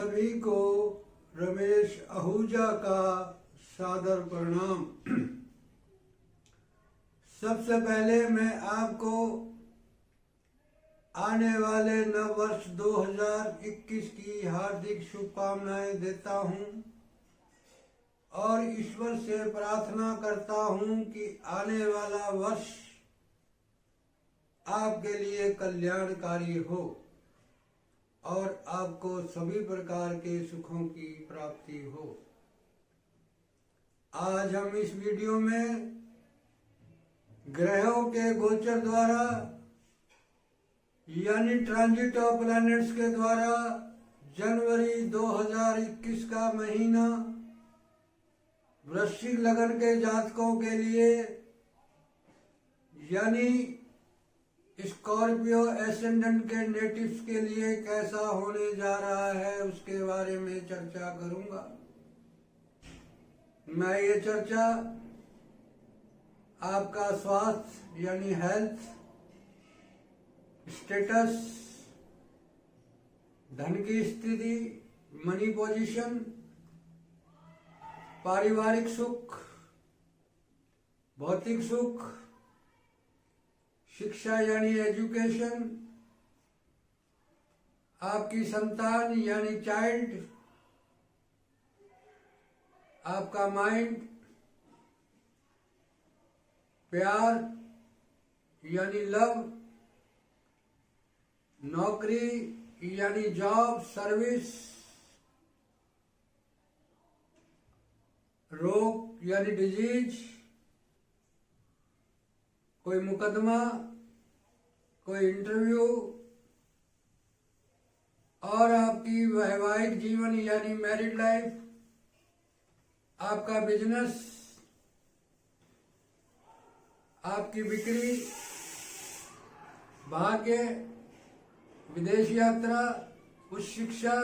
सभी को रमेश आहूजा का सादर प्रणाम। सबसे पहले मैं आपको आने वाले नव वर्ष 2021 की हार्दिक शुभकामनाएं देता हूं और ईश्वर से प्रार्थना करता हूं कि आने वाला वर्ष आपके लिए कल्याणकारी हो और आपको सभी प्रकार के सुखों की प्राप्ति हो। आज हम इस वीडियो में ग्रहों के गोचर द्वारा यानी ट्रांजिट ऑफ प्लैनेट्स के द्वारा जनवरी 2021 का महीना वृश्चिक लगन के जातकों के लिए यानी स्कॉर्पियो एसेंडेंट के नेटिव्स के लिए कैसा होने जा रहा है उसके बारे में चर्चा करूंगा। मैं ये चर्चा आपका स्वास्थ्य यानी हेल्थ स्टेटस, धन की स्थिति, मनी पोजीशन, पारिवारिक सुख, भौतिक सुख, शिक्षा यानी एजुकेशन, आपकी संतान यानी चाइल्ड, आपका माइंड, प्यार यानी लव, नौकरी यानी जॉब सर्विस, रोग यानी डिजीज, कोई मुकदमा, कोई इंटरव्यू और आपकी वैवाहिक जीवन यानी मैरिड लाइफ, आपका बिजनेस, आपकी बिक्री, भाग्य, विदेश यात्रा, उच्च शिक्षा,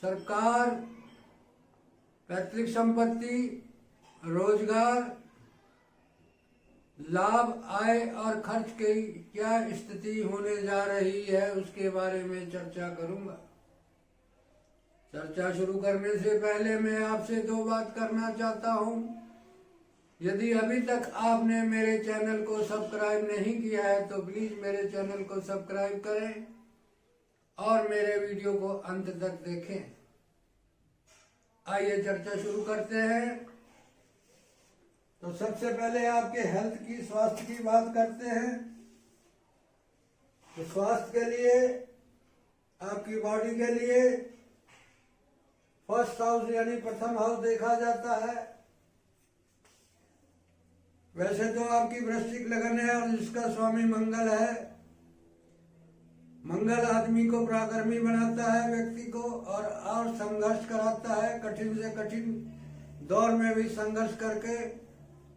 सरकार, पैतृक संपत्ति, रोजगार, लाभ, आय और खर्च की क्या स्थिति होने जा रही है उसके बारे में चर्चा करूंगा। चर्चा शुरू करने से पहले मैं आपसे दो बात करना चाहता हूं। यदि अभी तक आपने मेरे चैनल को सब्सक्राइब नहीं किया है तो प्लीज मेरे चैनल को सब्सक्राइब करें और मेरे वीडियो को अंत तक देखें। आइए चर्चा शुरू करते हैं। तो सबसे पहले आपके हेल्थ की, स्वास्थ्य की बात करते हैं। तो स्वास्थ्य के लिए, आपकी बॉडी के लिए फर्स्ट हाउस यानी प्रथम हाउस देखा जाता है। वैसे तो आपकी वृश्चिक लगन है और जिसका स्वामी मंगल है। मंगल आदमी को पराक्रमी बनाता है, व्यक्ति को और संघर्ष कराता है। कठिन से कठिन दौर में भी संघर्ष करके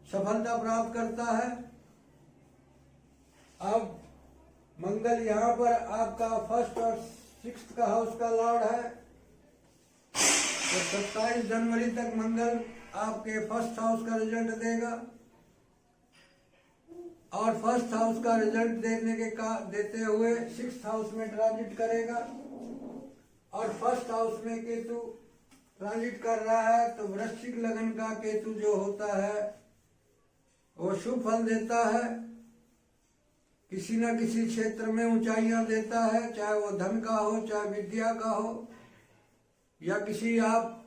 सफलता प्राप्त करता है। अब मंगल यहाँ पर आपका फर्स्ट और सिक्स्थ का हाउस का लॉर्ड है। तो 27 जनवरी तक मंगल आपके फर्स्ट हाउस का रिजल्ट देगा और फर्स्ट हाउस का रिजल्ट देते हुए सिक्स्थ हाउस में ट्रांजिट करेगा और फर्स्ट हाउस में केतु ट्रांजिट कर रहा है। तो वृश्चिक लगन का केतु जो होता है वो शुभ फल देता है, किसी न किसी क्षेत्र में ऊंचाइयां देता है, चाहे वो धन का हो, चाहे विद्या का हो या किसी आप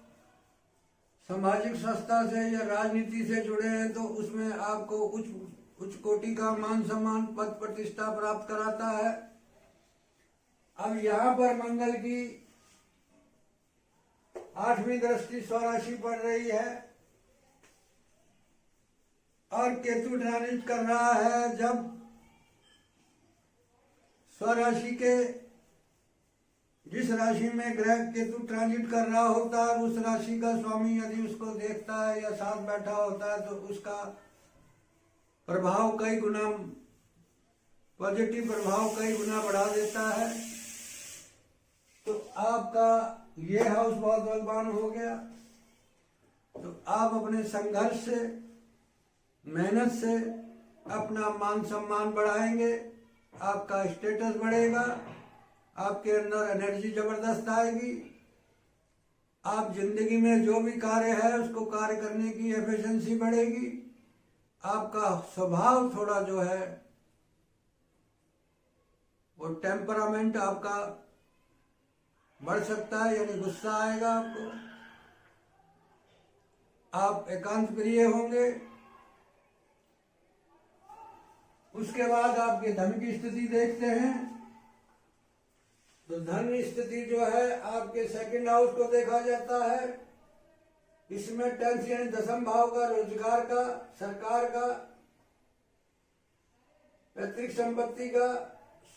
सामाजिक संस्था से या राजनीति से जुड़े हैं तो उसमें आपको उच्च कोटि का मान सम्मान, पद प्रतिष्ठा प्राप्त कराता है। अब यहाँ पर मंगल की 8वीं दृष्टि स्वराशि पड़ रही है और केतु ट्रांजिट कर रहा है। जब स्वराशि के जिस राशि में ग्रह केतु ट्रांजिट कर रहा होता है उस राशि का स्वामी यदि उसको देखता है या साथ बैठा होता है तो उसका प्रभाव कई गुना, पॉजिटिव प्रभाव कई गुना बढ़ा देता है। तो आपका ये हाउस बहुत बलवान हो गया। तो आप अपने संघर्ष से, मेहनत से अपना मान सम्मान बढ़ाएंगे, आपका स्टेटस बढ़ेगा, आपके अंदर एनर्जी जबरदस्त आएगी। आप जिंदगी में जो भी कार्य है उसको कार्य करने की एफिशिएंसी बढ़ेगी। आपका स्वभाव थोड़ा जो है वो टेम्परामेंट आपका बढ़ सकता है, यानी गुस्सा आएगा आपको। आप एकांत प्रिय होंगे। उसके बाद आपके धन की स्थिति देखते हैं। तो धन स्थिति जो है आपके सेकंड हाउस को देखा जाता है। इसमें 10th यानी दशम भाव का, रोजगार का, सरकार का, पैतृक संपत्ति का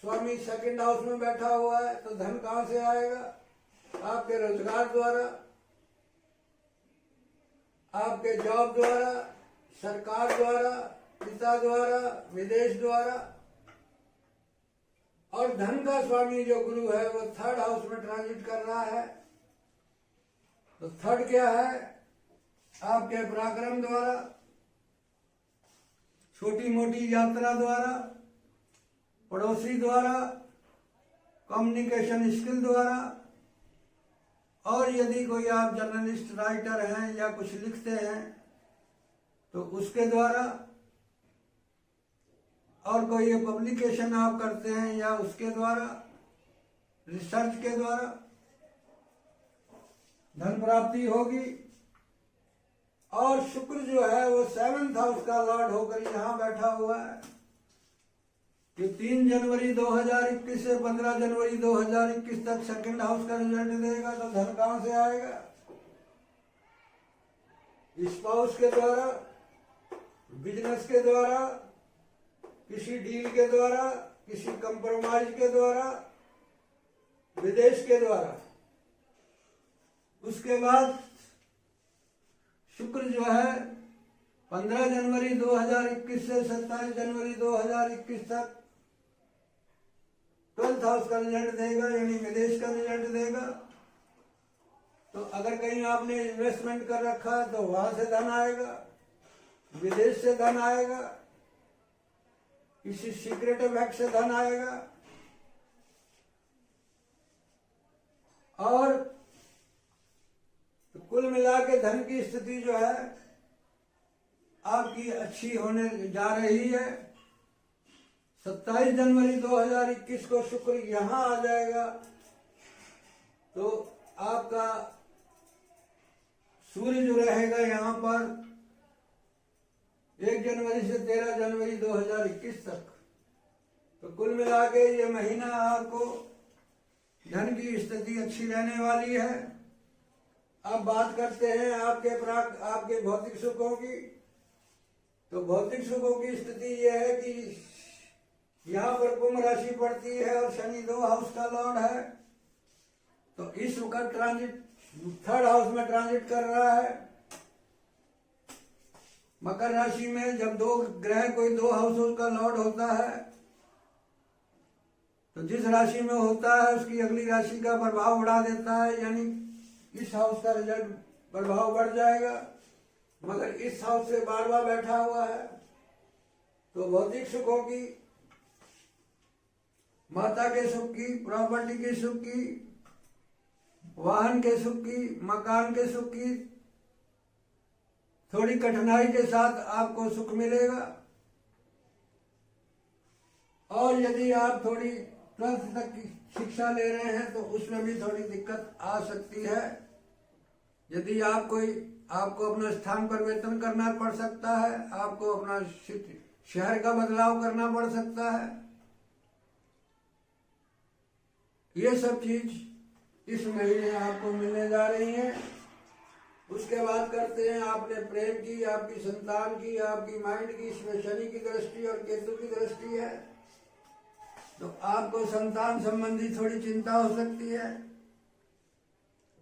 स्वामी सेकंड हाउस में बैठा हुआ है। तो धन कहां से आएगा? आपके रोजगार द्वारा, आपके जॉब द्वारा, सरकार द्वारा, पिता द्वारा, विदेश द्वारा। और धन का स्वामी जो गुरु है वो 3rd हाउस में ट्रांजिट कर रहा है। तो 3rd क्या है? आपके पराक्रम द्वारा, छोटी मोटी यात्रा द्वारा, पड़ोसी द्वारा, कम्युनिकेशन स्किल द्वारा, और यदि कोई आप जर्नलिस्ट राइटर हैं या कुछ लिखते हैं तो उसके द्वारा, और कोई पब्लिकेशन आप करते हैं या उसके द्वारा, रिसर्च के द्वारा धन प्राप्ति होगी। और शुक्र जो है वो 7th हाउस का लॉर्ड होकर यहां बैठा हुआ है। कि 3 जनवरी 2021 से 15 जनवरी 2021 तक सेकंड हाउस का रिजल्ट देगा। तो धन कहां से आएगा? स्पाउस के द्वारा, बिजनेस के द्वारा, किसी डील के द्वारा, किसी कंप्रोमाइज के द्वारा, विदेश के द्वारा। उसके बाद शुक्र जो है 15 जनवरी 2021 से 27 जनवरी 2021 तक 12th हाउस का रिजल्ट देगा, यानी विदेश का रिजल्ट देगा। तो अगर कहीं आपने इन्वेस्टमेंट कर रखा है तो वहां से धन आएगा, विदेश से धन आएगा, किसी सीक्रेट बैंक से धन आएगा। और तो कुल मिला के धन की स्थिति जो है आपकी अच्छी होने जा रही है। 27 जनवरी 2021 को शुक्र यहां आ जाएगा। तो आपका सूर्य जो रहेगा यहां पर 1 जनवरी से 13 जनवरी 2021 तक। तो कुल मिला के ये महीना आपको धन की स्थिति अच्छी रहने वाली है। अब बात करते हैं आपके भौतिक सुखों की। तो भौतिक सुखों की स्थिति यह है कि यहाँ पर कुंभ राशि पड़ती है और शनि 2 हाउस का लॉर्ड है। तो इस वक्त ट्रांजिट 3rd हाउस में ट्रांजिट कर रहा है। मकर राशि में जब 2 ग्रह कोई 2 हाउसों का लॉर्ड होता है तो जिस राशि में होता है उसकी अगली राशि का प्रभाव बढ़ा देता है, यानी इस हाउस का रिजल्ट प्रभाव बढ़ जाएगा। मगर इस हाउस से बार बैठा हुआ है। तो भौतिक सुखों की, माता के सुख की, प्रॉपर्टी के सुख की, वाहन के सुख की, मकान के सुख की थोड़ी कठिनाई के साथ आपको सुख मिलेगा। और यदि आप थोड़ी 12th तक की शिक्षा ले रहे हैं तो उसमें भी थोड़ी दिक्कत आ सकती है। यदि आपको अपना स्थान परिवर्तन करना पड़ सकता है, आपको अपना शहर का बदलाव करना पड़ सकता है। ये सब चीज इस महीने आपको मिलने जा रही है। उसके बाद करते हैं आपने प्रेम की, आपकी संतान की, आपकी माइंड की। इसमें शनि की दृष्टि और केतु की दृष्टि है। तो आपको संतान संबंधी थोड़ी चिंता हो सकती है।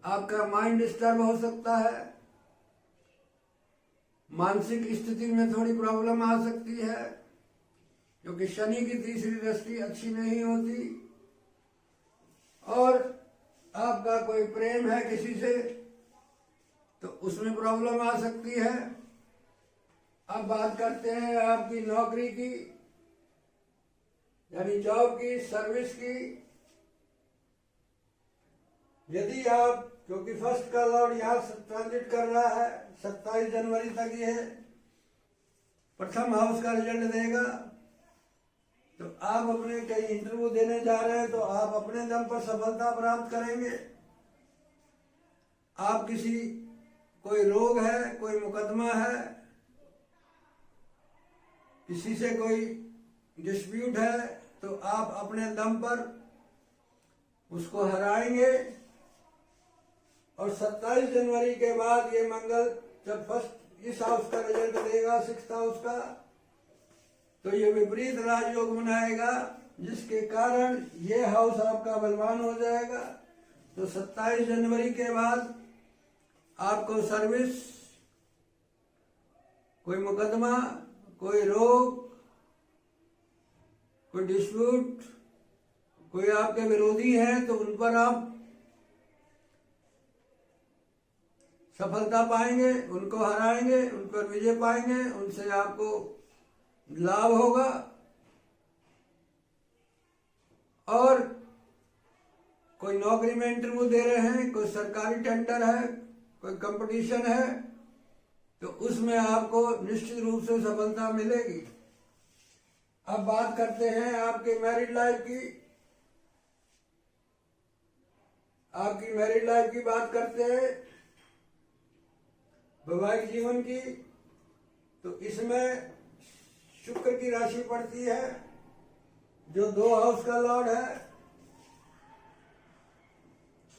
आपका माइंड डिस्टर्ब हो सकता है। मानसिक स्थिति में थोड़ी प्रॉब्लम आ सकती है, क्योंकि शनि की तीसरी दृष्टि अच्छी नहीं होती। और आपका कोई प्रेम है किसी से तो उसमें प्रॉब्लम आ सकती है। अब बात करते हैं आपकी नौकरी की, यानी जॉब की, सर्विस की। यदि आप, क्योंकि फर्स्ट का लॉर्ड यहाँ ट्रांजिट कर रहा है 27 जनवरी तक, ये प्रथम हाउस का रिजल्ट देगा, तो आप अपने कहीं इंटरव्यू देने जा रहे हैं तो आप अपने दम पर सफलता प्राप्त करेंगे। आप किसी, कोई रोग है, कोई मुकदमा है, किसी से कोई डिस्प्यूट है, तो आप अपने दम पर उसको हराएंगे। और 27 जनवरी के बाद ये मंगल जब फर्स्ट इस हाउस का रिजल्ट देगा, 6th हाउस का, तो ये विपरीत राजयोग बनाएगा, जिसके कारण ये हाउस आपका बलवान हो जाएगा। तो 27 जनवरी के बाद आपको सर्विस, कोई मुकदमा, कोई रोग, कोई डिस्प्यूट, कोई आपके विरोधी हैं तो उन पर आप सफलता पाएंगे, उनको हराएंगे, उन पर विजय पाएंगे, उनसे आपको लाभ होगा। और कोई नौकरी में इंटरव्यू दे रहे हैं, कोई सरकारी टेंडर है, कोई कंपटीशन है, तो उसमें आपको निश्चित रूप से सफलता मिलेगी। अब बात करते हैं आपके मैरिड लाइफ की। आपकी मैरिड लाइफ की बात करते हैं, वैवाहिक जीवन की। तो इसमें शुक्र की राशि पड़ती है, जो 2 हाउस का लॉर्ड है।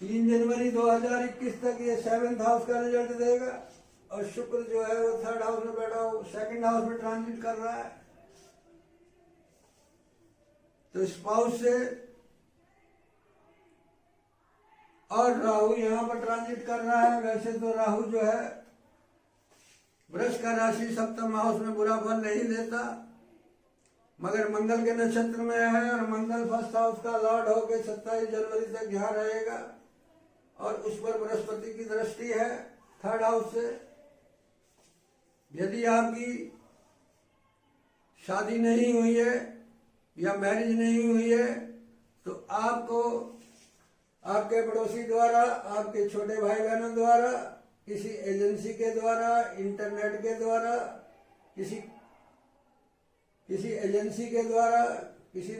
3 जनवरी 2021 तक ये 7th हाउस का रिजल्ट देगा। और शुक्र जो है वो 3rd हाउस में बैठा हो, 2nd हाउस में ट्रांजिट कर रहा है। तो स्पाउस से, और राहु यहाँ पर ट्रांजिट कर रहा है। वैसे तो राहु जो है वृष का राशि 7th हाउस में बुरा फल नहीं देता, मगर मंगल के नक्षत्र में है और मंगल 1st हाउस का लॉर्ड होकर 27 जनवरी तक यहाँ रहेगा। और उस पर बृहस्पति की दृष्टि है 3rd हाउस से। यदि आपकी शादी नहीं हुई है या मैरिज नहीं हुई है, तो आपको आपके पड़ोसी द्वारा, आपके छोटे भाई बहनों द्वारा, किसी एजेंसी के द्वारा, इंटरनेट के द्वारा, किसी एजेंसी के द्वारा, किसी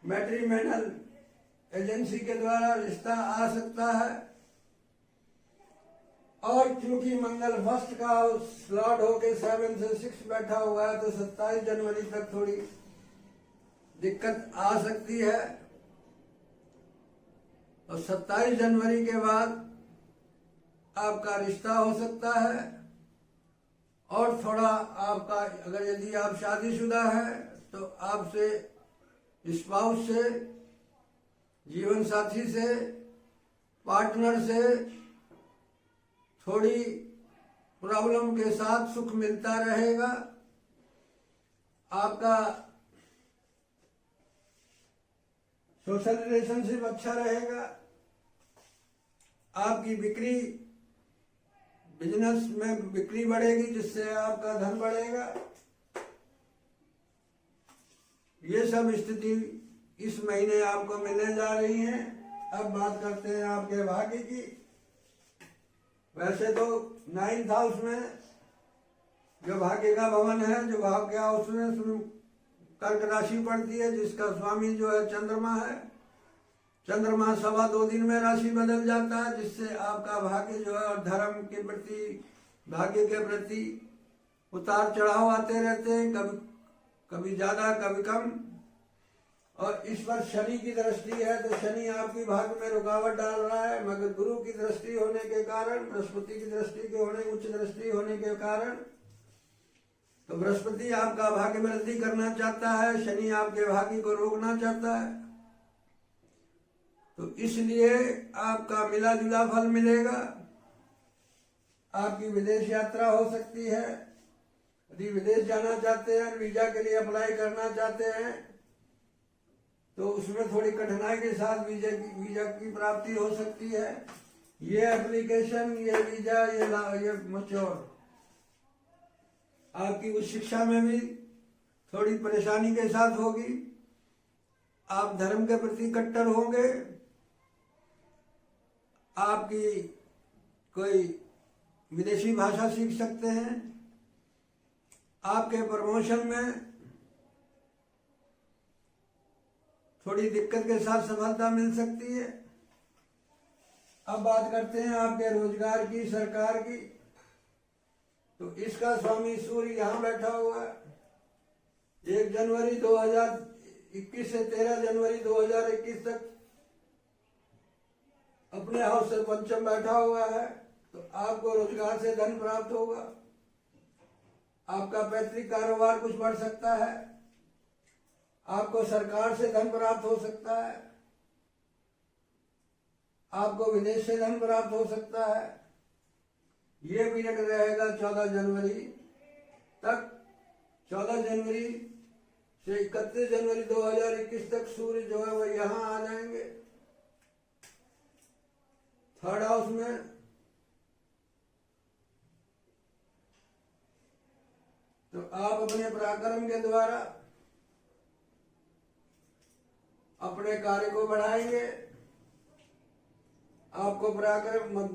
मैट्रिमोनियल एजेंसी के द्वारा रिश्ता आ सकता है। और क्योंकि मंगल 1st का स्लॉट होके 7 से 6 बैठा हुआ है, तो 27 जनवरी तक थोड़ी दिक्कत आ सकती है। और 27 जनवरी के बाद आपका रिश्ता हो सकता है। और थोड़ा आपका, अगर यदि आप शादीशुदा है तो आपसे, स्पाउस से, जीवन साथी से, पार्टनर से थोड़ी प्रॉब्लम के साथ सुख मिलता रहेगा। आपका सोशल रिलेशनशिप अच्छा रहेगा। आपकी बिक्री, बिजनेस में बिक्री बढ़ेगी, जिससे आपका धन बढ़ेगा। ये सब स्थिति इस महीने आपको मिलने जा रही है। अब बात करते हैं आपके भाग्य की। वैसे तो 9th हाउस में जो भाग्य का भवन है, जो भाग्य हाउस में कर्क राशि पड़ती है, जिसका स्वामी जो है चंद्रमा है। चंद्रमा 2.25 दिन में राशि बदल जाता है, जिससे आपका भाग्य जो है और धर्म के प्रति, भाग्य के प्रति उतार चढ़ाव आते रहते हैं, कभी ज्यादा, कभी कम। और इस पर शनि की दृष्टि है, तो शनि आपकी भाग्य में रुकावट डाल रहा है। मगर गुरु की दृष्टि होने के कारण, बृहस्पति की दृष्टि के होने, उच्च दृष्टि होने के कारण, तो बृहस्पति आपका भाग्य में वृद्धि करना चाहता है, शनि आपके भाग्य को रोकना चाहता है। तो इसलिए आपका मिला जुला फल मिलेगा। आपकी विदेश यात्रा हो सकती है। यदि विदेश जाना चाहते हैं, वीजा के लिए अप्लाई करना चाहते हैं, तो उसमें थोड़ी कठिनाई के साथ वीजा की प्राप्ति हो सकती है। ये एप्लीकेशन, ये वीजा, ये मैच्योर। आपकी उच्च शिक्षा में भी थोड़ी परेशानी के साथ होगी। आप धर्म के प्रति कट्टर होंगे, आपकी कोई विदेशी भाषा सीख सकते हैं, आपके प्रमोशन में थोड़ी दिक्कत के साथ सफलता मिल सकती है। अब बात करते हैं आपके रोजगार की, सरकार की। तो इसका स्वामी सूर्य यहाँ बैठा हुआ है। 1 जनवरी 2021 से 13 जनवरी 2021 तक अपने हाउस से पंचम बैठा हुआ है। तो आपको रोजगार से धन प्राप्त होगा, आपका पैतृक कारोबार कुछ बढ़ सकता है, आपको सरकार से धन प्राप्त हो सकता है, आपको विदेश से धन प्राप्त हो सकता है। ये पीरियड रहेगा 14 जनवरी तक। 14 जनवरी से 31 जनवरी 2021 तक सूर्य जो है वह यहाँ आ जाएंगे 3rd हाउस में। तो आप अपने पराक्रम के द्वारा अपने कार्य को बढ़ाएंगे। आपको पराक्रम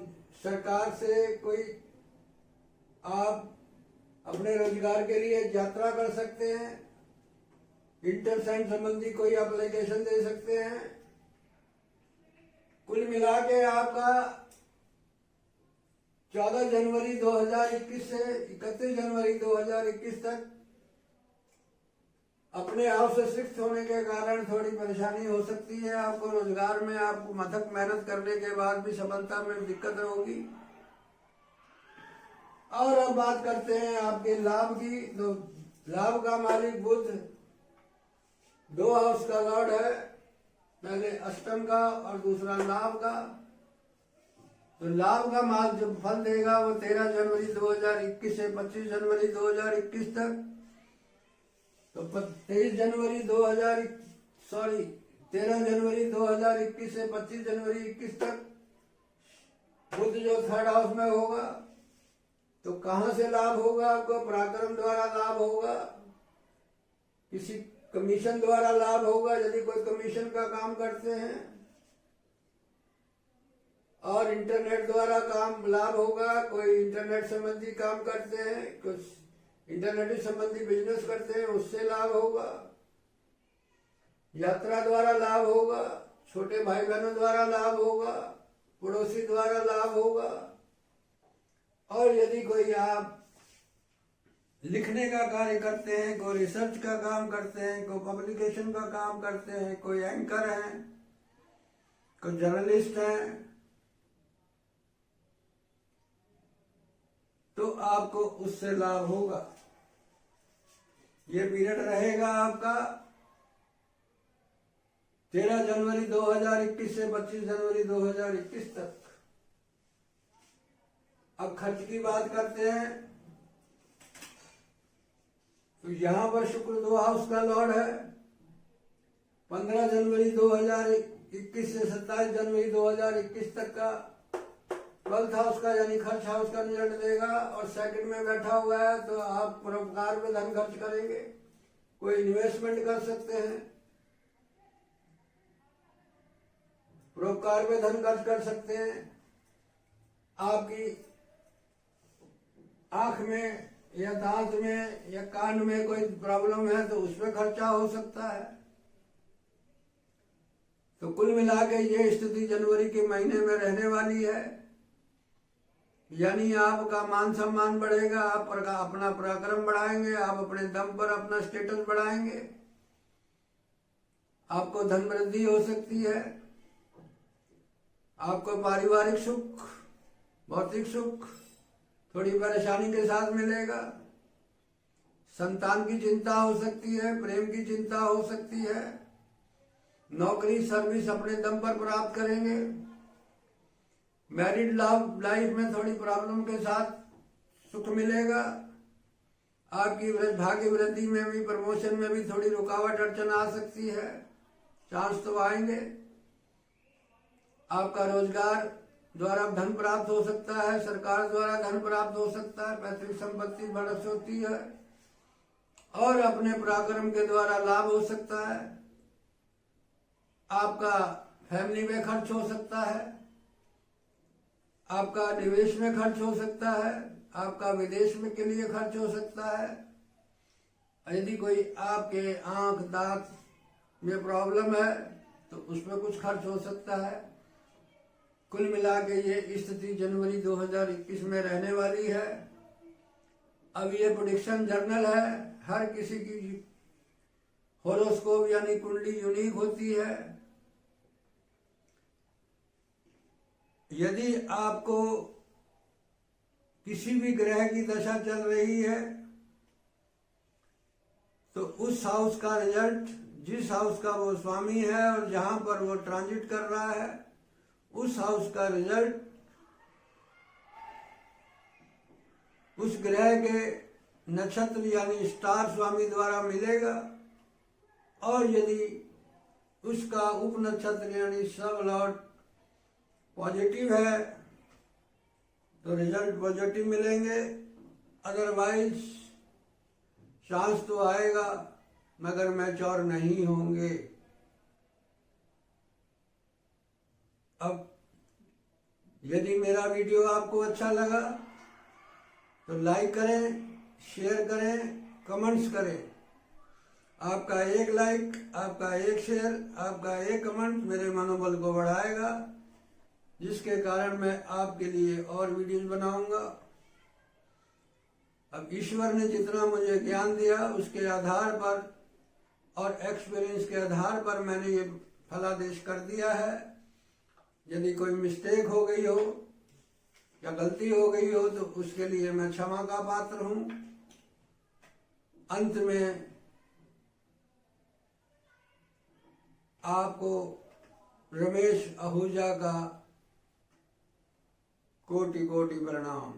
सरकार से कोई आप अपने रोजगार के लिए यात्रा कर सकते हैं, इंटरसेंट संबंधी कोई एप्लीकेशन दे सकते हैं। कुल मिला के आपका 14 जनवरी 2021 से 31 जनवरी 2021 तक अपने हाउस से शिफ्ट होने के कारण थोड़ी परेशानी हो सकती है। आपको रोजगार में आपको अथक मेहनत करने के बाद भी सफलता में दिक्कत होगी। और अब बात करते हैं आपके लाभ की। तो लाभ का मालिक बुध 2 हाउस का लॉर्ड है, पहले अष्टम का और दूसरा लाभ का। तो लाभ का माल जो फल देगा वो 13 जनवरी 2021 से 25 जनवरी 2021 तक। तो 13 जनवरी 2021 से 25 जनवरी 21 तक बुध जो 3rd हाउस में होगा। तो कहां से लाभ होगा? आपको पराक्रम द्वारा लाभ होगा, किसी कमीशन द्वारा लाभ होगा यदि कोई कमीशन का काम करते हैं, और इंटरनेट द्वारा काम लाभ होगा। कोई इंटरनेट संबंधी काम करते हैं, कुछ इंटरनेट संबंधी बिजनेस करते हैं, उससे लाभ होगा। यात्रा द्वारा लाभ होगा, छोटे भाई बहनों द्वारा लाभ होगा, पड़ोसी द्वारा लाभ होगा। और यदि कोई आप लिखने का कार्य करते हैं, कोई रिसर्च का काम करते हैं, कोई पब्लिकेशन का काम करते हैं, कोई एंकर हैं, कोई जर्नलिस्ट हैं, तो आपको उससे लाभ होगा। ये पीरियड रहेगा आपका 13 जनवरी 2021 से 25 जनवरी 2021 तक। अब खर्च की बात करते हैं। तो यहां पर शुक्र 2 हाउस का लॉर्ड है। 15 जनवरी 2021 से 27 जनवरी 2021 तक का 12th हाउस का यानी खर्च हाउस का रिजल्ट देगा। और सेकंड में बैठा हुआ है, तो आप परोपकार में धन खर्च करेंगे, कोई इन्वेस्टमेंट कर सकते हैं, परोपकार में धन खर्च कर सकते हैं। आपकी आंख में या दांत में या कान में कोई प्रॉब्लम है तो उसमें खर्चा हो सकता है। तो कुल मिला के ये स्थिति जनवरी के महीने में रहने वाली है। यानी आपका मान सम्मान बढ़ेगा, आप अपना पराक्रम बढ़ाएंगे, आप अपने दम पर अपना स्टेटस बढ़ाएंगे, आपको धन वृद्धि हो सकती है, आपको पारिवारिक सुख, भौतिक सुख थोड़ी परेशानी के साथ मिलेगा। संतान की चिंता हो सकती है, प्रेम की चिंता हो सकती है, नौकरी सर्विस अपने दम पर प्राप्त करेंगे। मैरिड लाइफ में थोड़ी प्रॉब्लम के साथ सुख मिलेगा। आपकी भाग्य वृद्धि में भी, प्रमोशन में भी थोड़ी रुकावट अड़चन आ सकती है, चांस तो आएंगे। आपका रोजगार द्वारा धन प्राप्त हो सकता है, सरकार द्वारा धन प्राप्त हो सकता है, पैतृक संपत्ति बढ़ होती है, और अपने पराक्रम के द्वारा लाभ हो सकता है। आपका फैमिली में खर्च हो सकता है, आपका निवेश में खर्च हो सकता है, आपका विदेश में के लिए खर्च हो सकता है। यदि कोई आपके आंख दांत में प्रॉब्लम है तो उसमें कुछ खर्च हो सकता है। कुल मिला के ये स्थिति जनवरी 2021 में रहने वाली है। अब ये प्रेडिक्शन जर्नल है, हर किसी की होरोस्कोप यानी कुंडली यूनिक होती है। यदि आपको किसी भी ग्रह की दशा चल रही है तो उस हाउस का रिजल्ट, जिस हाउस का वो स्वामी है और जहां पर वो ट्रांजिट कर रहा है, उस हाउस का रिजल्ट उस ग्रह के नक्षत्र यानी स्टार स्वामी द्वारा मिलेगा। और यदि उसका उप नक्षत्र यानी सब लॉर्ड पॉजिटिव है तो रिजल्ट पॉजिटिव मिलेंगे। अदरवाइज चांस तो आएगा मगर मैच्योर नहीं होंगे। अब यदि मेरा वीडियो आपको अच्छा लगा तो लाइक करें, शेयर करें, कमेंट्स करें। आपका एक लाइक, आपका एक शेयर, आपका एक कमेंट मेरे मनोबल को बढ़ाएगा, जिसके कारण मैं आपके लिए और वीडियोस बनाऊंगा। अब ईश्वर ने जितना मुझे ज्ञान दिया उसके आधार पर और एक्सपीरियंस के आधार पर मैंने ये फलादेश कर दिया है। यदि कोई मिस्टेक हो गई हो या गलती हो गई हो तो उसके लिए मैं क्षमा का पात्र हूं। अंत में आपको रमेश आहूजा का कोटि कोटि प्रणाम।